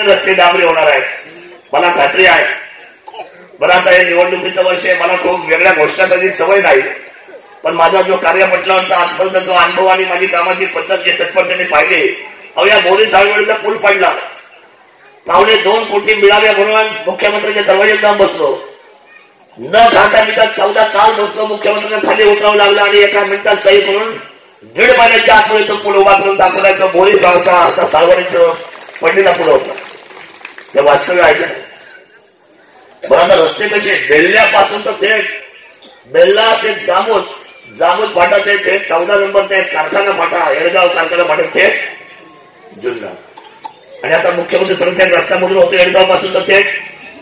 रस्ते डांबरी होणार आहेत, मला खात्री आहे. बरं, आता हे निवडणुकीचं वर्ष आहे, मला खूप वेगळ्या घोषणा करायची सवय नाही, पण माझा जो कार्यपटलावरचा आजपर्यंत जो अनुभव आणि माझी कामाची पद्धत जे तत्परतेने पाहिली, अहो या मोदी साहेबांचा पूल पडला, 2.25 कोटी मिळावे म्हणून मुख्यमंत्र्यांच्या दरवाज्यात जाऊन बसलो, न खाता मिळतात 14 तास बसलो, मुख्यमंत्र्यांना खाली उतरावं लागलं आणि एका मिनिटात सही करून 1.5 महिन्याच्या आतमध्ये तो पूल उभा करून दाखवला. तो मोदी गावचा आता सार्वजनिक पडलेला पूल होता, ते वास्तव्य आहे. बरं, आता रस्ते कसे, बेल्ल्यापासून तर थेट बेल्ला ते जामोद फाटा ते थेट 14 नंबर ते कारखाना फाटा, येडगाव कारखाना फाटा थेट जुन्नर. आणि आता मुख्यमंत्री सरकार रस्त्यामधून होते येडगाव पासून तर थेट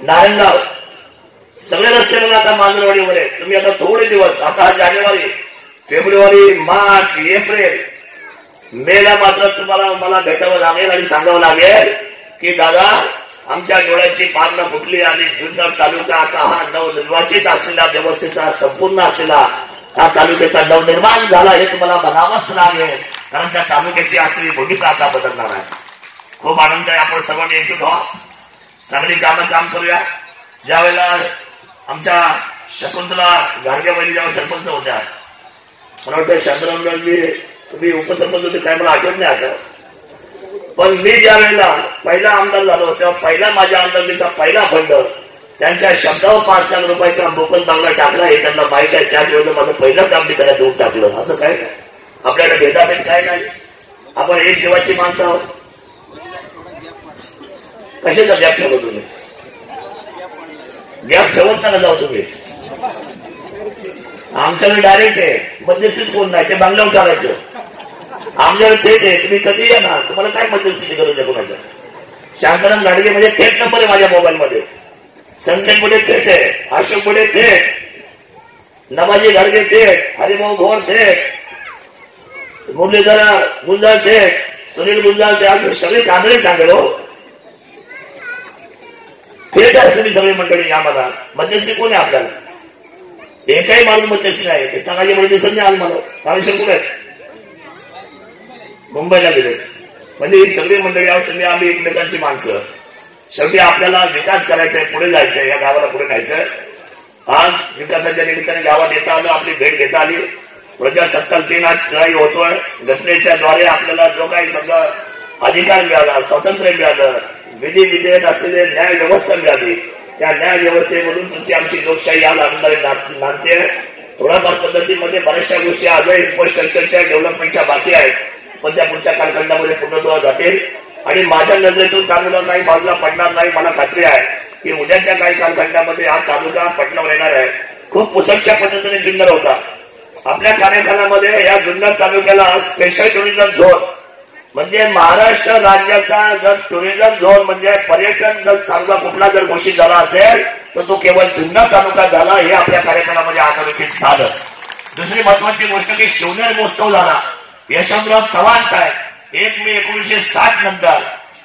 नारायणगाव, सगळे रस्ते बघा आता मांजरवाडीवर आहे. तुम्ही आता थोडे दिवस, आता जानेवारी, फेब्रुवारी, मार्च, एप्रिल, मे ला मात्र तुम्हाला मला भेटावं लागेल आणि सांगावं लागेल की दादा आमच्या डोळ्याची पारणं फुटली आणि जुन्नर तालुका आता हा नवनिर्वाचित असलेला, व्यवस्थेचा संपूर्ण असलेला हा तालुक्याचा नवनिर्माण झाला हे तुम्हाला म्हणावंच लागेल, कारण त्या तालुक्याची असलेली भूमिका आता बदलणार आहे. खूप आनंद आहे, आपण सर्वांनी एकजूट व्हा, चांगली काम करूया. ज्यावेळेला आमच्या शकुंतला गाडगेबाई जेव्हा सरपंच होत्या, मला वाटतं शांतारामजी तुम्ही उपसरपंच होते काय मला आठवत नाही आता, पण मी ज्या वेळेला पहिला आमदार झालो तेव्हा पहिला माझ्या आमदारकीचा पहिला फंड त्यांच्या शब्दावर 5 लाख रुपयाचा मोफत बांगला टाकला हे त्यांना माहित आहे. त्याच वेळेला माझं पहिलं काम मी त्याला देऊन टाकलं. असं काय आपल्याकडे भेदाभेद काय नाही, आपण एक जीवाची माणसं आहोत. कशाचा गॅप ठेवतो तुम्ही, गॅप ठेवत नका जाऊ तुम्ही. आमच्याकडे डायरेक्ट आहे, मध्यस्थीच कोण नाही, ते बांगल्यावर चालायचं. आमच्याकडे थेट आहे, तुम्ही कधी येणार, तुम्हाला काय मध्यस्थीची गरज आहे कोणाच्या. शांताराम गाडगे म्हणजे थेट नंबर आहे माझ्या मोबाईल मध्ये, संकेत पुढे थेट आहे, अशोक पुढे थेट, नमाजी गाडगे थेट, हरिभाऊ भोर थेट, मुरलीधर गुंजाळ थेट, सुनील गुंजाळ थेट, सगळे कांदळे सांगेल हो थेट आहे. तुम्ही सगळी मंडळी आम्हाला मध्यस्थी कोण आहे आपल्याला, एकही माणूस मध्यस्थी नाही. ते सांगायचे म्हणजे दिसत नाही आज मला. कामेश्वर कुठे आहेत, मुंबईला गेले. म्हणजे ही सगळी मंडळी आहोत तुम्ही, आम्ही एकमेकांची माणसं. शेवटी आपल्याला विकास करायचा आहे, पुढे जायचंय, या गावाला पुढे न्यायचंय. आज विकासाच्या निमित्ताने गावात येता आलं, आपली भेट घेता आली. प्रजासत्ताक दिन आज चढाई होतोय. घटनेच्या द्वारे आपल्याला जो काही सगळं अधिकार मिळाला, स्वातंत्र्य मिळालं, विधी विधेयक असलेले न्याय व्यवस्था मिळाली, त्या न्याय व्यवस्थेमधून तुमची आमची लोकशाही आज आनंदाने नांदते. थोड्याफार पद्धतीमध्ये बऱ्याचशा गोष्टी आजही इन्फ्रास्ट्रक्चरच्या डेव्हलपमेंटच्या बाकी आहेत, पण त्या पुढच्या कालखंडामध्ये पूर्णत्वास जातील. आणि माझ्या नजरेतून तालुका काही बाजूला पडणार नाही. मला खात्री आहे की उद्याच्या काही कालखंडामध्ये हा तालुका पटलावर येणार आहे. खूप पुसटच्या पद्धतीने जुन्नर होता. आपल्या कार्यकालामध्ये या जुन्नर तालुक्याला स्पेशल टुरिझम झोन म्हणजे महाराष्ट्र राज्याचा जर टुरिझम झोन म्हणजे पर्यटन जर तालुका कुठला जर घोषित झाला असेल तर तो केवळ जुन्नर तालुका झाला. हे आपल्या कार्यकालामध्ये अधोरेखित झालं. दुसरी महत्वाची गोष्ट की शिवनेर महोत्सव झाला. यशवंतराव चव्हाण साहेब 1 मे 1960 नंतर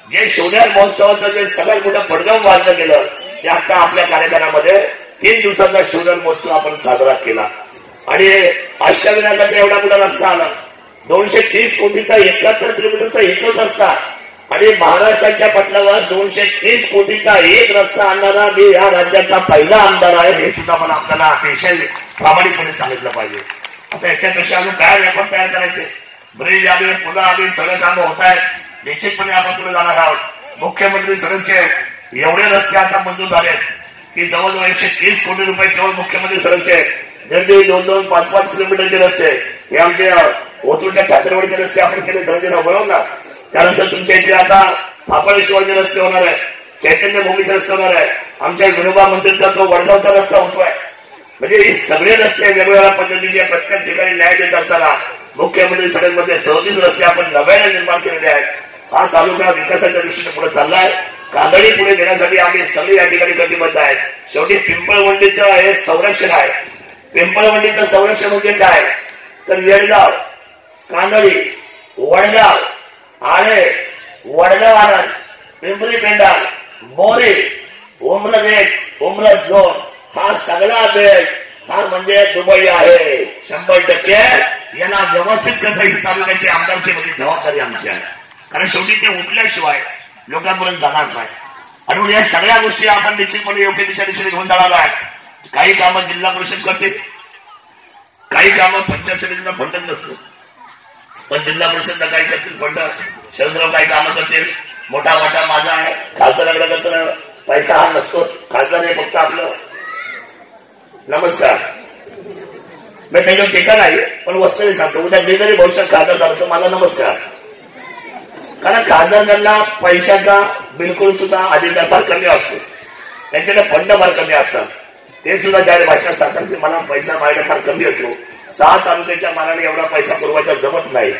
जे शिवनेर महोत्सवाचं जे सगळ्यात मोठं पडगम वाजलं गेलं ते आता आपल्या कार्यकालामध्ये 3 दिवसांचा शिवनेर महोत्सव आपण साजरा केला. आणि अष्टविनायकाचा एवढा मोठा रस्ता आला. 230 कोटीचा 71 किलोमीटरचा एकच रस्ता आणि महाराष्ट्राच्या पटलावर 230 कोटीचा एक रस्ता आणणारा मी या राज्याचा पहिला आमदार आहे. हे सुद्धा मला आपल्याला अतिशय प्रामाणिकपणे सांगितलं पाहिजे. आता याच्यापेक्षा अजून काय व्यापार तयार करायचे. ब्रिज आले, पुलं आली, सगळे कामं होत आहेत. निश्चितपणे आपण पुढे जाणार आहोत. मुख्यमंत्री सडकचे एवढे रस्ते आता मंजूर झालेत की जवळजवळ 130 कोटी रुपये केवळ मुख्यमंत्री सडकचे. दरडी 2-2, 5-5 किलोमीटरचे रस्ते हे आमचे ओतूरच्या ठाकरेवाडीचे रस्ते आपण केले दर्जेला बरोबर. त्यानंतर तुमच्या इथे आता फाफळेश्वरचे रस्ते होणार आहे, चैतन्यभूमीचे रस्ते होणार आहे. आमच्या विनोबा मंदिरचा तो वडगावचा रस्ता होतोय. म्हणजे हे सगळे रस्ते वेगवेगळ्या पद्धतीचे प्रत्येक ठिकाणी न्याय देत असताना मुख्यमंत्री सडकमध्ये 36 रस्ते आपण नव्याने निर्माण केलेले आहेत. हा तालुका विकासाच्या दृष्टीने पुढे चाललाय. कांदळी पुढे घेण्यासाठी आम्ही सगळे या ठिकाणी कटिबद्ध आहेत. शेवटी पिंपळवंडीचं हे संरक्षण आहे. पिंपळवंडीचं संरक्षण म्हणजे काय तर येडगाव, कांदळी, वडगाव, आळे, वडगाव आनंद, पिंपरी पेंडाल, मोरे, उमरज 1, उमरज 2 हा सगळा बेल्ट हा म्हणजे दुबई आहे. 100% यांना व्यवस्थित करणं ही तालुक्याची आमदारकीमध्ये जबाबदारी आमची आहे. कारण शेवटी ते उठल्याशिवाय लोकांपर्यंत जाणार नाही. आणि या सगळ्या गोष्टी आपण निश्चितपणे योग्य दिशेने घेऊन जाणार आहे. काही कामं जिल्हा परिषद करते, काही कामं पंचायत समितीला फंड नसतो, पण जिल्हा परिषदला काही करतील फंड, शरदराव काही कामं करतील. मोठा मोठा माझा आहे खासदाराकडे करताना पैसा हा नसतो. खासदार हे फक्त आपलं नमस्कार मी त्याच्यावर टीका नाही, पण वस्तू सांगतो उद्या मी जरी भविष्यात खासदार झालो तर मला नमस्कार. कारण खासदारांना पैशाचा बिलकुल सुद्धा अधिकार फार कमी असतो, त्यांच्याकडे फंड फार कमी असतात. ते सुद्धा ज्यावेळी भाषणात सांगतात की मला पैसा माझ्याकडे फार कमी होतो, 6 तालुक्याच्या मानाने एवढा पैसा पुरवायचा जमत नाही.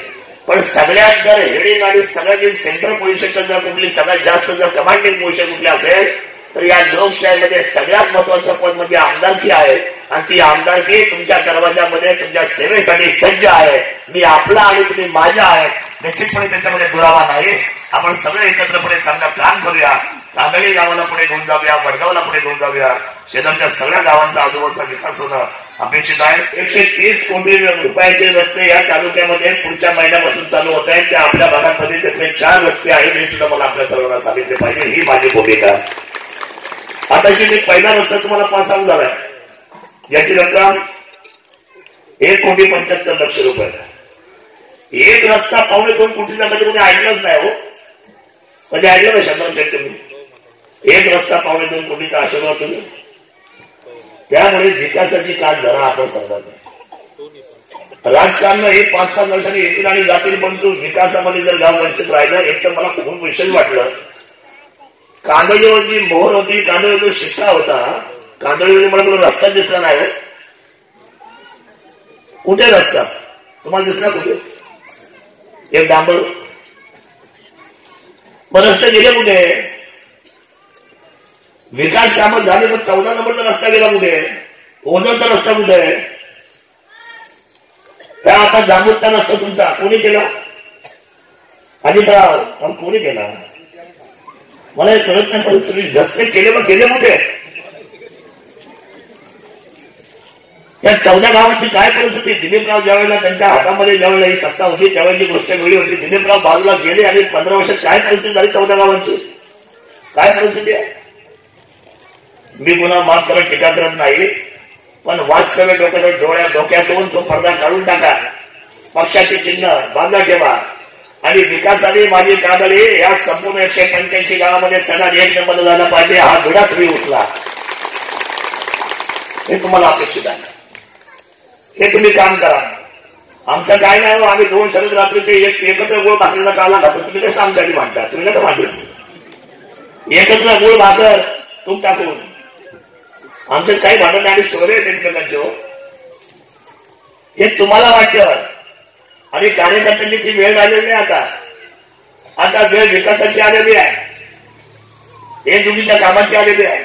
पण सगळ्यात जर हेडिंग आणि सगळ्यात सेंट्रल पोझिशन जर कुठली सगळ्यात जास्त जर कमांडिंग पोझिशन कुठली असेल तर या लोकशाहीमध्ये सगळ्यात महत्वाचं पद म्हणजे आमदारकी आहे. आणि ती आमदारकी तुमच्या दरवाजामध्ये तुमच्या सेवेसाठी सज्ज आहे. मी आपला आणि तुम्ही माझ्या आहे, निश्चितपणे त्याच्यामध्ये दुरावा नाही. आपण सगळे एकत्रपणे चांगलं काम करूया. कांदळी गावाला पुढे घेऊन जाऊया, वडगावला पुढे घेऊन जाऊया. शेजारच्या सगळ्या गावांचा आजूबाजूचा विकास होणं अपेक्षित आहे. 130 कोटी रुपयाचे रस्ते या तालुक्यामध्ये पुढच्या महिन्यापासून चालू होत आहेत. त्या आपल्या भागामध्ये त्यातले 4 रस्ते आहेत हे सुद्धा मला आपल्या सर्वांना सांगितले पाहिजे, ही माझी भूमिका. आताशी मी पहिला रस्ता तुम्हाला पास आउट झालाय, याची रक्कम 1,75,00,000 रुपये. एक रस्ता 2.25 कोटीचा कधी कोणी ऐकलंच नाही हो, कधी ऐकलं नाही. 100% तुम्ही एक रस्ता 2.25 कोटीचा आशीर्वाद तुम्ही. त्यामुळे विकासाची काल जरा आपण समजत नाही. राजकारण हे 5-5 वर्षांनी येतील आणि जातील, परंतु विकासामध्ये जर गाव वंचित राहिलं. एक तर मला खूप विशेष वाटलं, कांदळीवर जी मोहर होती, कांदळीवर जो शिक्का होता, कांदळीवर मला कुठे रस्ता दिसला नाही. कुठे रस्ता तुम्हाला दिसला? कुठे एक डांबर, पण रस्ते गेले कुठे? विकास कामं झाले पण 14 नंबरचा रस्ता गेला कुठे? ओझरचा रस्ता कुठे आहे? त्या आता जांबूतचा रस्ता तुमचा कोणी केला? अजितराव कोणी केला? मला हे कळत नाही. पण तुम्ही रस्ते केले मग गेले कुठे? या 14 गावाची काय परिस्थिती? दिलीपराव ज्यावेळेला त्यांच्या हातामध्ये ज्यावेळेला ही सत्ता होती त्यावेळेची गोष्ट वेगळी होती. दिलीपराव बाजूला गेले आणि 15 वर्षात काय परिस्थिती झाली 14 गावांची? काय परिस्थिती आहे? मी पुन्हा माफ करत टीका करत नाही, पण वास्तव्य डोक्यातून तो पडदा काढून टाका. पक्षाचे चिन्ह बांधला ठेवा आणि विकासाने माझी कांदळी या संपूर्ण 185 गावामध्ये सणात 1 नंबर झाला पाहिजे, हा धुडा तुम्ही उचला. हे तुम्हाला अपेक्षित आहे, हे तुम्ही काम करा. आमचं काय नाही हो, आम्ही 2 शरद रात्रीचे एकत्र गोळ भाकरीचा काला खातो. तुम्ही कसं आमच्यासाठी मांडता? तुम्ही कसं मांडलं एकत्र गोळ भाकर तूप टाकून? आमचं काही भांडण नाही, आम्ही सोरे एकमेकांचे हो, हे तुम्हाला वाटतं. आणि कार्यकर्त्यांची ती वेळ आलेली आहे. आता वेळ विकासाची आलेली आहे, एकजुटीच्या कामाची आलेली आहे.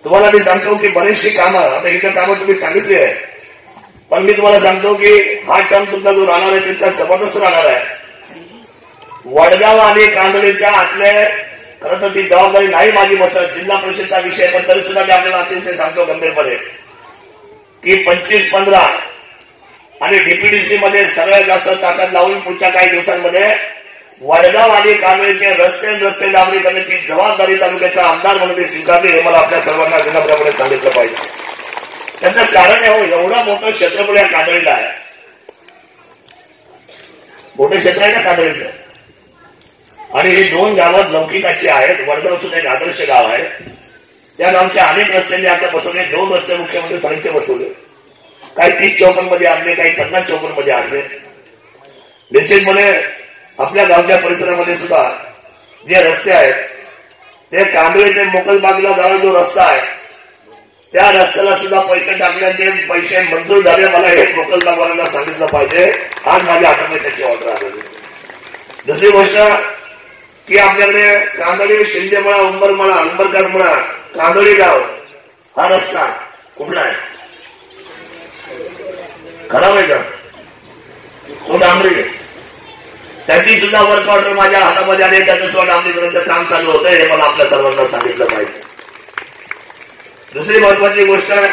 तुम्हाला मी सांगतो की बरेचशी कामं, आता इथं कामं तुम्ही सांगितली आहे, पण मी तुम्हाला सांगतो की हा टर्म तुमचा जो राहणार आहे तितका जबरदस्त राहणार आहे. वडगाव आणि कांदळीच्या आतले खरं तर ती जबाबदारी नाही माझी बसत, जिल्हा परिषदचा विषय, पण तरी सुद्धा मी आपल्याला अतिशय सांगतो गंभीरपणे की 25-15 आणि डीपीडीसी मध्ये सगळ्यात जास्त ताकद लावून पुढच्या काही दिवसांमध्ये वडगाव आणि कांदळीचे रस्ते डांबरी करण्याची जबाबदारी तालुक्याचा आमदार म्हणून मी स्वीकारली. हे मला आपल्या सर्वांना विनम्रपणे सांगितलं पाहिजे. त्याचं कारण आहे हो, एवढं मोठं क्षेत्रफळ या कांदळीला आहे. मोठं क्षेत्र आहे ना कांदळीचं. आणि हे 2 गावात लौकिकाची आहेत. वडगाव सुद्धा एक आदर्श गाव आहे. त्या गावचे अनेक रस्त्यांनी आता बसवले. 2 रस्ते मुख्यमंत्री फडणवीस बसवले. काही 30-54 मध्ये आणले, काही 50-54 मध्ये आणले. निश्चितपणे आपल्या गावच्या परिसरामध्ये सुद्धा जे रस्ते आहेत ते कांदळी ते मोकलबागला जाणारा जो रस्ता आहे त्या रस्त्याला सुद्धा पैसे टाकले, ते पैसे मंजूर झाले. मला हे मोकलबागवाल्यांना सांगितलं पाहिजे. आज माझ्या हातामध्ये त्याची ऑर्डर आलेली. दुसरी गोष्ट की आपल्याकडे कांदळी, शिंदेमळा, उंबरमळा, उंबरकारमळा, कांदळी गाव हा रस्ता कुठला आहे? खराब आहे का? तो डांबरी आहे. त्याची सुद्धा वर्क ऑर्डर माझ्या हातामध्ये आली. त्याचं सुद्धा डांबरीकरणाचं काम चालू होतं. हे मला आपल्या सर्वांना सांगितलं पाहिजे. दुसरी महत्वाची गोष्ट आहे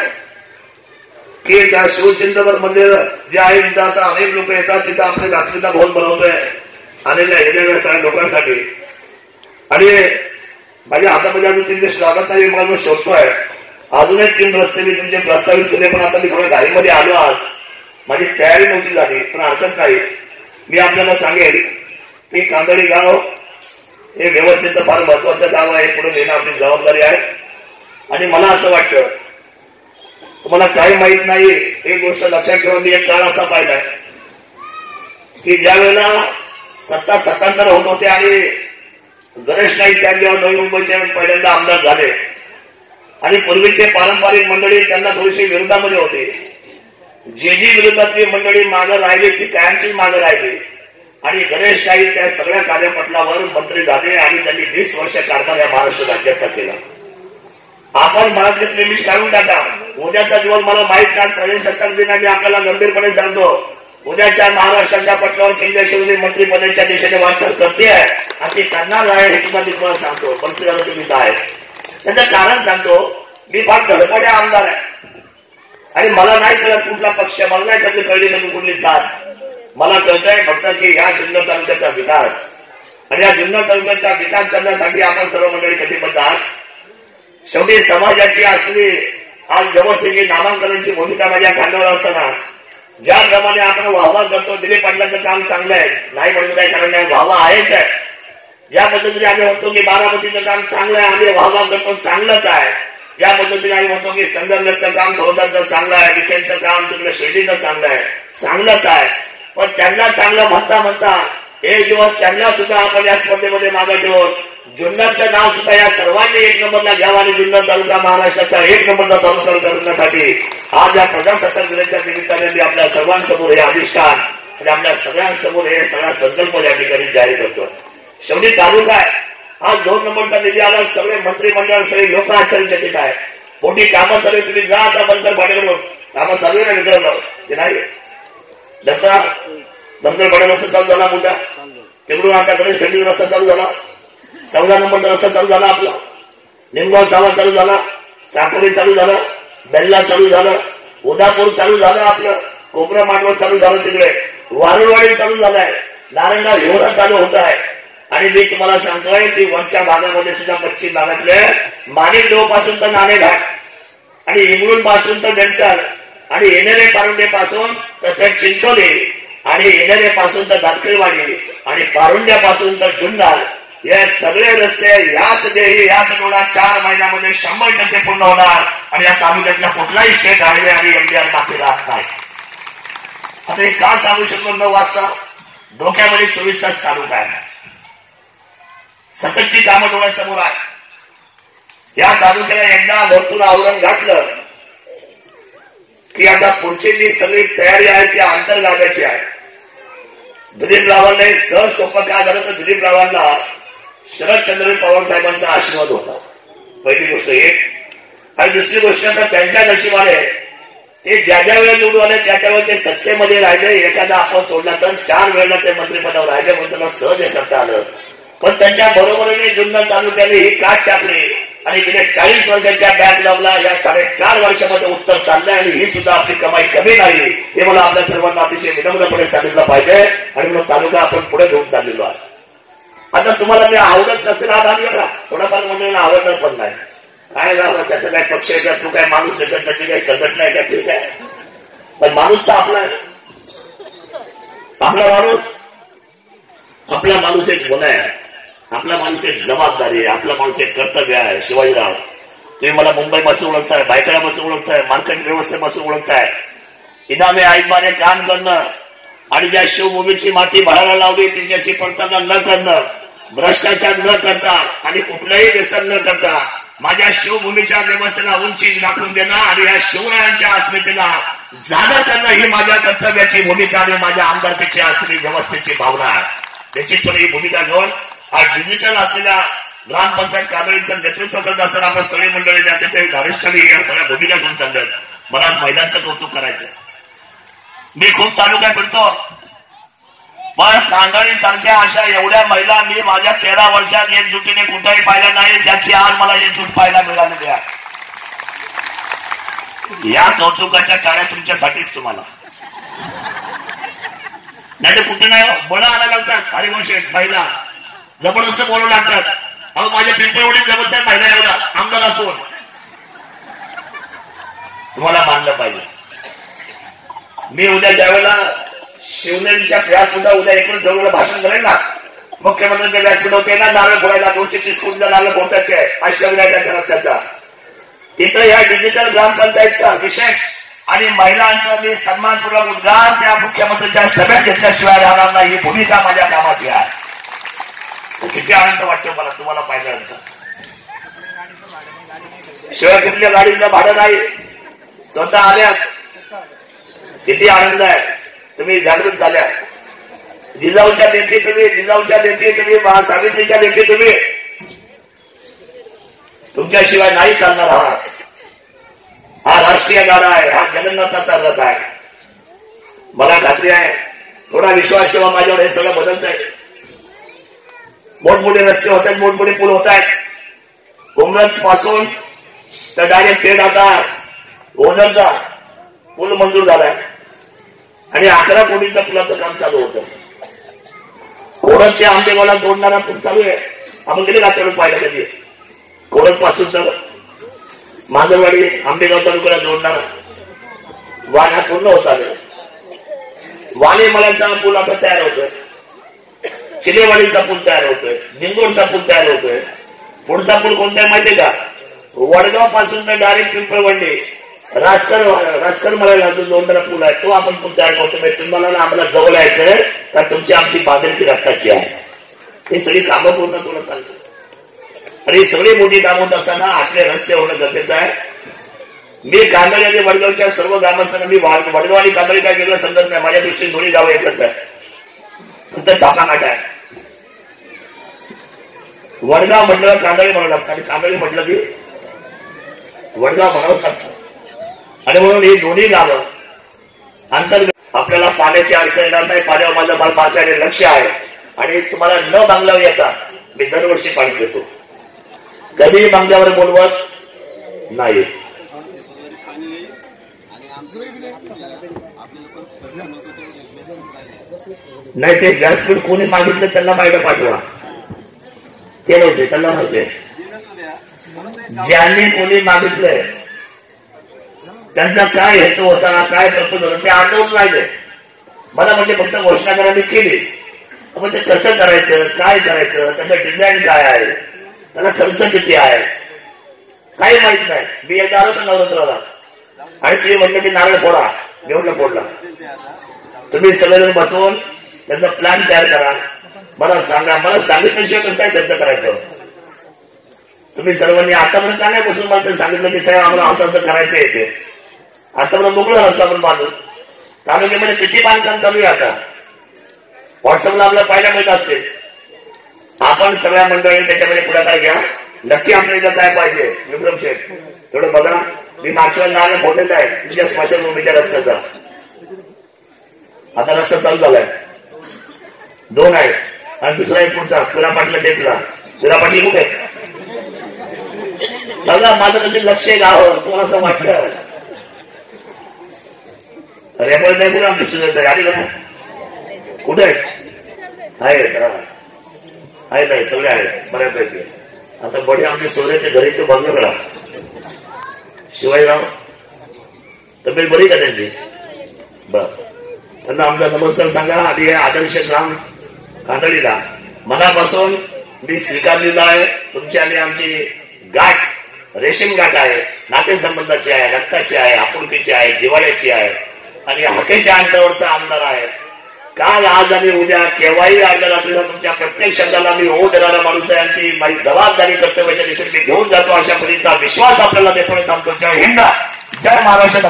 की त्या शिवचिंतन मंदिर जे आहे तिथं आता अनेक लोक येतात. तिथं आपले राष्ट्रीय भवन बनवतोय आलेल्या सगळ्या लोकांसाठी. आणि माझ्या हातामध्ये अजून 3 दिवस लागत नाही, मला शोधतोय. अजून एक 3 रस्ते मी तुमचे प्रस्तावित केले, पण आता मी थोड्या घाईमध्ये आलो. आज माझी तयारी नव्हती झाली, पण हरकत नाही. मी आपल्याला सांगेल की कांदळी गाव हे व्यवस्थेचं फार महत्वाचं गाव आहे, पुढे नेणं आपली जबाबदारी आहे. आणि मला असं वाटतं, तुम्हाला काही माहित नाही, एक गोष्ट लक्षात ठेवा. मी एक काळ असा पाहिलाय की ज्या वेळेला सत्ता सत्तांतर होत होते आणि गणेश नाईक साहेब जेव्हा नवी मुंबईचे पहिल्यांदा आमदार झाले आणि पूर्वीचे पारंपरिक मंडळी त्यांना थोडीशी विरोधामध्ये होते. जी विरोधातली मंडळी मागे राहिली ती कायमची मागे राहिली आणि गणेश नाईक त्या सगळ्या कार्यपटलावर मंत्री झाले आणि त्यांनी 20 वर्ष कारभार या महाराष्ट्र राज्याचा केला. आपण मनातले प्रेमिश काढून टाका. उद्याचा दिवस मला माहित नाही, प्रजासत्ताक दिनाने आपल्याला गंभीरपणे सांगतो, उद्याच्या महाराष्ट्राच्या पटलावर केंद्रीय शिवसेना मंत्रिपदाच्या दिशेने वाटचाल करते आहे आणि ती करणार आहे हे तुम्हाला सांगतो. मंत्री झालं तुम्ही काय, त्याचं कारण सांगतो. मी फार धडपड्या आमदार आहे आणि मला नाही कळत कुठला पक्ष, मला नाही कळली कळली कुठली जात. मला कळतंय फक्त की या जुन्नर तालुक्याचा विकास आणि या जुन्नर तालुक्याचा विकास करण्यासाठी आपण सर्व मंडळी कटिबद्ध आहात. शेवटी समाजाची असली आज व्यवस्थेची नामांकनाची भूमिका माझ्या खांद्यावर असताना ज्याप्रमाणे आपण वाहवा करतो, दिलीप पाटलांचं काम चांगलं आहे, नाही म्हणतो काय कारण नाही, वाहवा आहेच आहे. ज्या पद्धतीने आम्ही म्हणतो की बारामतीचं काम चांगलं आहे, आम्ही वाहवा करतो, चांगलंच आहे. ज्या पद्धतीने आम्ही म्हणतो की संगमनेरचं काम थोडंचं चांगलं आहे, विखेंचं काम तिकडे शिर्डीचं चांगलं आहे, चांगलंच आहे. पण त्यांना चांगलं म्हणता म्हणता एक दिवस त्यांना सुद्धा आपण या स्पर्धेमध्ये मागे ठेवून जुन्नरचं नाव सुद्धा या सर्वांनी 1 नंबरला घ्यावं आणि जुन्नर तालुका महाराष्ट्राचा 1 नंबरचा तालुका करण्यासाठी आज या प्रजासत्ताक दिनाच्या निमित्ताने मी आपल्या सर्वांसमोर हे अधिष्ठान आणि आपल्या सगळ्यांसमोर हे सगळा संकल्प या ठिकाणी जाहीर करतो. शेवटी तालुका आहे, आज 2 नंबरचा निधी आला, सगळे मंत्रिमंडळ सगळे लोक आश्चर्यचकित आहे. मोठी कामं चालू, तुम्ही जा आता बंदर पाड्याकडून कामं चालू आहे ना मित्रांनो, ते नाही दत्ता बंदर पाड्या रस्ता चालू झाला मोठा, तिकडून आता गणेश खंडी रस्ता चालू झाला, 14 नंबरचा रस्ता चालू झाला, आपला निमगाव सावा चालू झाला, साकोरी चालू झालं, बेल्ला चालू झालं, उदापूर चालू झालं, आपलं कोपरा मांडवा चालू झालं, तिकडे वारुळवाडी चालू झालाय, नारायणगाव हिवरा चालू होत आहे. आणि मी तुम्हाला सांगतोय की वरच्या भागामध्ये सुद्धा पश्चिम भागातले माणिकडोह पासून तर नाणेघाट आणि इंगळूण पासून तर बेलसर आणि येणेरे पारुंडे पासून तर चिंचोली आणि येणेरे पासून तर दातखेळवाडी आणि पारुंड्यापासून तर जुन्नर, हे सगळे रस्ते याच देही याच रोडा 4 महिन्यामध्ये 100% पूर्ण होणार आणि या तालुक्यातला कुठलाही स्टेट हायवे आणि एमडीआर बाकी राहत नाही. आता हे का सांगू शकतो? 9 वाजता डोक्यामध्ये 24 तास तालुका आहे, सततची कामं डोळ्यासमोर आहे. या तालुक्याला एकदा भरपूर आवरण घातलं की आता पुढची जी सगळी तयारी आहे ती अंतर्गावाची आहे. दिलीपरावांना सहज सोपं काय झालं तर दिलीपरावांना शरदचंद्र पवार साहेबांचा आशीर्वाद होता, पहिली गोष्ट एक. आणि दुसरी गोष्ट आता त्यांच्या नशिबाने ते ज्या ज्या वेळेला निवडून आले त्या त्यावेळेला ते सत्तेमध्ये राहिले. एखादा आपण सोडला तर 4 वेळेला ते मंत्रिपदावर राहिले म्हणून त्यांना सहज हे करता आलं. पण त्यांच्या बरोबरीने जुन्नर तालुक्याने ही काट टाकली आणि गेल्या 40 वर्षाच्या बॅकलॉगला या 4.5 वर्षामध्ये उत्तर चाललंय आणि ही सुद्धा आपली कमाई कमी नाही हे मला आपल्या सर्वांना अतिशय विनम्रपणे सांगितलं पाहिजे. आणि म्हणून तालुका आपण पुढे घेऊन चाललेलो आहे. आता तुम्हाला मी आवडत नसेल आज आम्ही बघा थोडाफार मंडळींना आवडणार पण नाही, काय झालं त्याचं काय पक्ष आहे का, तू काय माणूस आहे का, त्याची काही संघटना आहे का, ठीक आहे. पण माणूस तर आपला आहे, आपला माणूस एक गुन्हा आहे, आपला माणूस एक जबाबदारी आहे, आपला माणूस एक कर्तव्य आहे. शिवाजीराव, तुम्ही मला मुंबईपासून ओळखताय, बायकडापासून ओळखताय, मार्केट व्यवस्थेपासून ओळखताय. इनामे आईबाने काम करणं आणि ज्या शिवभूमीची माती भाडाला लावली तिच्याशी पडताना न करणं, भ्रष्टाचार न करता आणि कुठलंही व्यसन न करता माझ्या शिवभूमीच्या व्यवस्थेला उंची दाखवून देणं आणि या शिवरायांच्या अस्मितेला जागा करणं ही माझ्या कर्तव्याची भूमिका आणि माझ्या आमदारकीची असलेली व्यवस्थेची भावना आहे. निश्चितपणे ही भूमिका घेऊन आज डिजिटल असलेल्या ग्रामपंचायत कादळीचं नेतृत्व करत असताना आपण सगळी मंडळी ते धारिष्ठांनी या सगळ्या भूमिका घेऊन चालल्यात. मला महिलांचं कौतुक करायचं. मी खूप तालुका फिरतो पण कांदळी सारख्या अशा एवढ्या महिला मी माझ्या 13 वर्षात एकजुटीने कुठेही पाहिल्या नाही, ज्याची आज मला एकजूट पाहायला मिळालेली आहे. या कौतुकाच्या टाळ्या तुमच्यासाठीच तुम्हाला, नाही तर कुठे नाही बळ आणायला लागतात. हरिवंश महिला जबरदस्त बोलू लागतात, अहो माझ्या पिंपळवडी जमत नाही महिला एवढा आमदार असून तुम्हाला मानलं पाहिजे. मी उद्या ज्यावेळेला शिवनेरीच्या व्यासपीठावर उद्या एकूण जवळ भाषण करेल ना, मुख्यमंत्र्यांच्या व्यासपीठावर ते ना नारळ फोडायला 230 कोटीचा नारळ फोडतात ते अष्टविनायकाच्या रस्त्याचा, तिथं या डिजिटल ग्रामपंचायतचा विशेष आणि महिलांचा मी सन्मानपूर्वक उद्गार त्या मुख्यमंत्र्यांच्या सभेत घेतल्याशिवाय राहणार नाही. ही भूमिका माझ्या कामाची आहे. किती आनंद वाटतो मला तुम्हाला पाहिल्यानंतर. शिवाय कुठल्या गाडीचं भाडं नाही, स्वतः आल्या. किती आनंद आहे. तुम्ही जागृत झाल्या. जिजाऊच्या लेखी तुम्ही, जिजाऊच्या लेखी तुम्ही, महासावित्रीच्या लेखी तुम्ही. तुमच्याशिवाय नाही चालणार आहात. हा राष्ट्रीय गाडा आहे, हा जगन्नाथाचा रथ आहे. मला खात्री आहे थोडा विश्वास ठेवा माझ्यावर. हे सगळं बदलत आहे. मोठमोठे रस्ते होत आहेत, मोठमोठे पूल होत आहेत. उमरज पासून तर डायरेक्ट थेट आता ओझरचा पूल मंजूर झालाय आणि 11 कोटीचा पुलाचं काम चालू होतं. कोडत ते आंबेगावला जोडणारा पूल चालू आहे. आपण गेले रात्रभर पाहिलं कधी. कोडत पासून तर मांजरवाडी आंबेगाव तालुक्याला जोडणारा वाण हा पूर्ण होत आले. वाणे मळ्याचा पूल आता तयार होतोय. चिलेवाडीचा पूल तयार होतोय. निंगोडचा पूल तयार होतोय. पुढचा पूल कोणता आहे माहितीये का? वडगाव पासून तर डायरेक्ट पिंपळवंडी राजकर मळ्याला जो जोडणारा पूल आहे तो आपण पूल तयार करतो. तुम्हाला आम्हाला जवळ यायचंय का तुमची आमची बांधिलकी रक्ताची आहे. हे सगळी कामं पूर्ण तुला सांगतो. आणि सगळी मोठी कामं होत असताना आपले रस्ते होणं गरजेचं आहे. मी कांदळी आणि वडगावच्या सर्व ग्रामस्थांना मी वडगाव आणि कांदळी काय वेगळं समजत नाही. माझ्या दृष्टीने दोन्ही गावं एकच आहे, फक्त चाकानाट आहे. वडगाव म्हटलं कांदळी म्हणावं लागतं आणि कांदळी म्हटलं की वडगाव म्हणावं लागतं. आणि म्हणून ही दोन्ही गावं अंतर्गत आपल्याला पाण्याची अडचण येणार नाही. पाण्यावर माझं फार बारकाईने लक्ष आहे आणि तुम्हाला न बांगल्यावर येता मी दरवर्षी पाणी देतो. कधीही बांगल्यावर बोलवत नाही. नाही ते व्यासपीठ कोणी मागितलं त्यांना बाहेर पाठवा. ते नव्हते त्यांना माहिती. ज्यांनी कोणी मागितलंय त्यांचा काय हेतू होता, काय पर्पज होता ते आठवून राहिले. मला म्हणजे फक्त घोषणा करायला केली, पण ते कसं करायचं, काय करायचं, त्याचं डिझाईन काय आहे, त्याला खर्च किती आहे काही माहित नाही. मी एकदा आलो तर नवरात्राला आणि तुम्ही म्हटलं की नारळ फोडा, घेऊन फोडला. तुम्ही सगळेजण बसवून त्यांचा प्लॅन तयार करा. मला सांगा, मला सांगितल्याशिवाय कसं काय खर्च करायचं. तुम्ही सर्वांनी आतापर्यंत का नाही बसून मला सांगितलं की साहेब आम्हाला असं असं करायचं येते. आतापर्यंत मोकळं रस्ता आपण बांधून तालुक्यामध्ये किती बांधकाम चालू आहे. आता व्हॉट्सअपला आपल्याला पाहायला मिळत असते. आपण सगळ्या मंडळींनी त्याच्यामध्ये पुढाकार घ्या. नक्की आपल्या इथं काय पाहिजे विक्रम शेठ थोडं बघा. मी मागच्या नारळ फोडलेला आहे तुमच्या स्मशानभूमीच्या रस्त्याचा. आता रस्ता चालू झालाय, 2 आहे आणि दुसरा एक पुढचा तुला पाटला देतला. तुला पाटील कुठे बघा. माझं कधी लक्ष आहे गावावर. तुम्हाला असं वाटतं रेकॉर्ड नाही कुठे आमची सुद्धा आली का कुठे आहेत नाही सगळे आहेत बऱ्यापैकी. आता बडे आमचे सोयऱ्याच्या घरी तो बंगला शिवाजीराव तब्येत बरी का त्यांची? बर त्यांना आमचा नमस्कार सांगा. आणि आदर्श ग्राम कांदळीला मनापासून मी स्वीकारलेला आहे. तुमची आणि आमची गाठ रेशीम गाठ आहे. नातेसंबंधाची आहे, रक्ताची आहे, आपुलकीची आहे, जिव्हाळ्याची आहे आणि हकेच्या अंतरावरचा आमदार आहे. काल आज आणि उद्या केव्हाही अर्ध्या रात्रीला तुमच्या प्रत्येक शब्दाला मी हो देणारा माणूस आहे आणि ती माझी जबाबदारी कर्तव्याच्या दिशेने मी घेऊन जातो. अशा पद्धतीचा विश्वास आपल्याला देतो. जय हिंद, जय महाराष्ट्र.